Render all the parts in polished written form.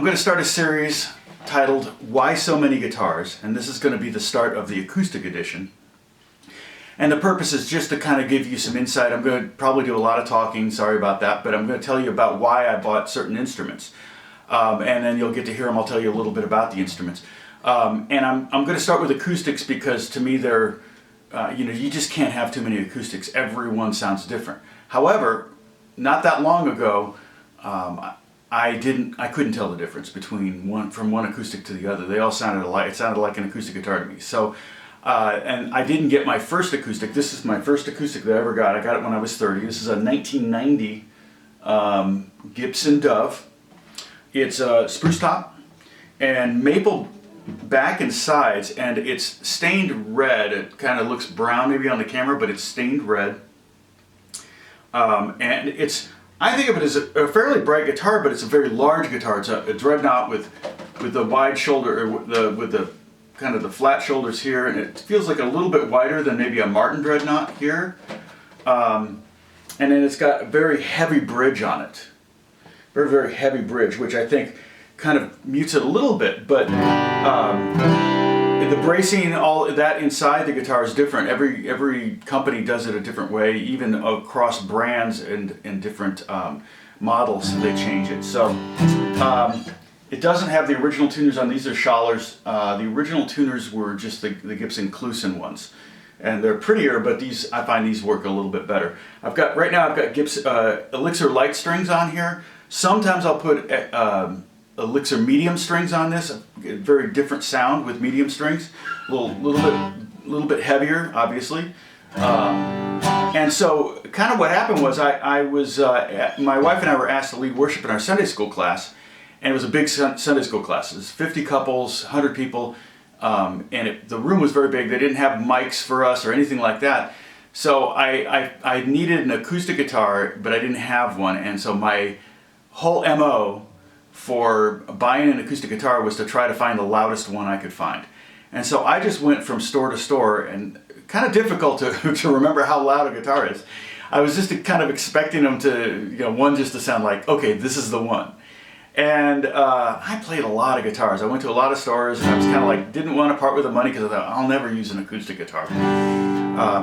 going to start a series titled Why So Many Guitars, and this is going to be the start of the acoustic edition. And the purpose is just to kind of give you some insight. I'm going to probably do a lot of talking, sorry about that, but I'm going to tell you about why I bought certain instruments. And then you'll get to hear them. I'll tell you a little bit about the instruments. And I'm going to start with acoustics because to me they're, you just can't have too many acoustics. Every one sounds different. However, not that long ago, I couldn't tell the difference between from one acoustic to the other. They all sounded alike. It sounded like an acoustic guitar to me. So, and I didn't get my first acoustic. This is my first acoustic that I ever got. I got it when I was 30. This is a 1990 Gibson Dove. It's a spruce top and maple back and sides, and it's stained red. It kind of looks brown maybe on the camera, but it's stained red. And I think of it as a fairly bright guitar, but it's a very large guitar. It's a dreadnought with the wide shoulder, or with the kind of the flat shoulders here, and it feels like a little bit wider than maybe a Martin dreadnought here. And then it's got a very heavy bridge on it, very, very heavy bridge, which I think kind of mutes it a little bit. But the bracing, all that inside the guitar is different. Every company does it a different way, even across brands and different models they change it. So it doesn't have the original tuners on. These are Strahle's. The original tuners were just the Gibson Clusen ones, and they're prettier, but I find these work a little bit better. Right now I've got Gibson Elixir light strings on here. Sometimes I'll put Elixir medium strings on this, a very different sound with medium strings, a little bit heavier, obviously. And so, kind of what happened was, my wife and I were asked to lead worship in our Sunday school class, and it was a big Sunday school class. It was 50 couples, 100 people, and the room was very big. They didn't have mics for us or anything like that. So I needed an acoustic guitar, but I didn't have one, and so my whole MO for buying an acoustic guitar was to try to find the loudest one I could find. And so I just went from store to store, and kind of difficult to remember how loud a guitar is. I was just kind of expecting them to, one just to sound like, okay, this is the one. And I played a lot of guitars. I went to a lot of stores, and I was kind of like, didn't want to part with the money because I thought, I'll never use an acoustic guitar.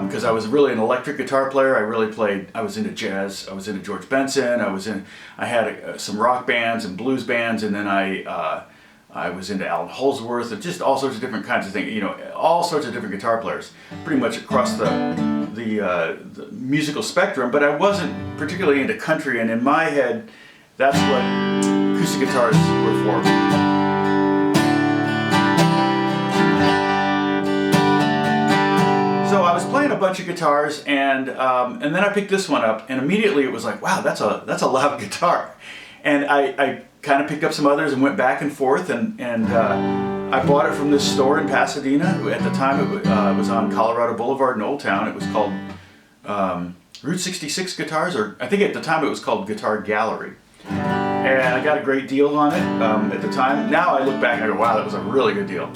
Because I was really an electric guitar player. I was into jazz, I was into George Benson, I had some rock bands and blues bands, and then I was into Alan Holdsworth, and just all sorts of different kinds of things, all sorts of different guitar players, pretty much across the musical spectrum, but I wasn't particularly into country, and in my head, that's what acoustic guitars were for. So I was playing a bunch of guitars, and then I picked this one up, and immediately it was like, wow, that's a loud guitar. And I kind of picked up some others and went back and forth, and I bought it from this store in Pasadena. At the time it was on Colorado Boulevard in Old Town. It was called Route 66 Guitars, or I think at the time it was called Guitar Gallery. And I got a great deal on it at the time. Now I look back and I go, wow, that was a really good deal.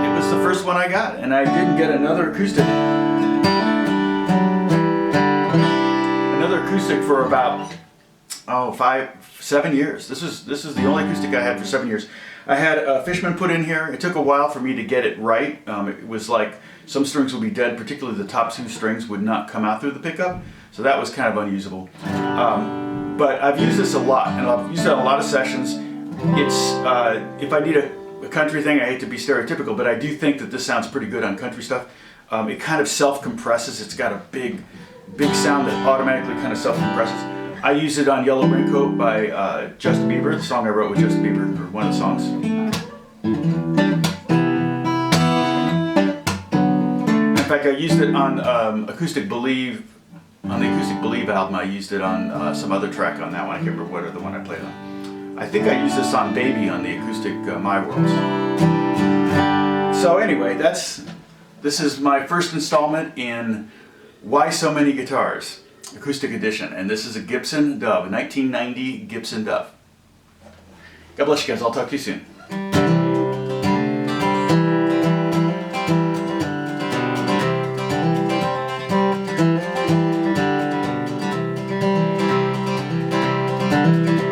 It was the first one I got, and I didn't get another acoustic for about 7 years. This is the only acoustic I had for 7 years. I had a Fishman put in here. It took a while for me to get it right. It was like some strings would be dead, particularly the top two strings would not come out through the pickup, so that was kind of unusable. But I've used this a lot, and I've used it on a lot of sessions. It's if I need a country thing, I hate to be stereotypical, but I do think that this sounds pretty good on country stuff. It kind of self-compresses. It's got a big sound that automatically kind of self-compresses. I use it on Yellow Raincoat by Justin Bieber, the song I wrote with Justin Bieber, or one of the songs. In fact, I used it on Acoustic Believe, on the Acoustic Believe album. I used it on some other track on that one. I can't remember what other one I played on. I think I used this on Baby on the Acoustic My World. So anyway, this is my first installment in Why So Many Guitars, Acoustic Edition, and this is a Gibson Dove, a 1990 Gibson Dove. God bless you guys, I'll talk to you soon. Bye.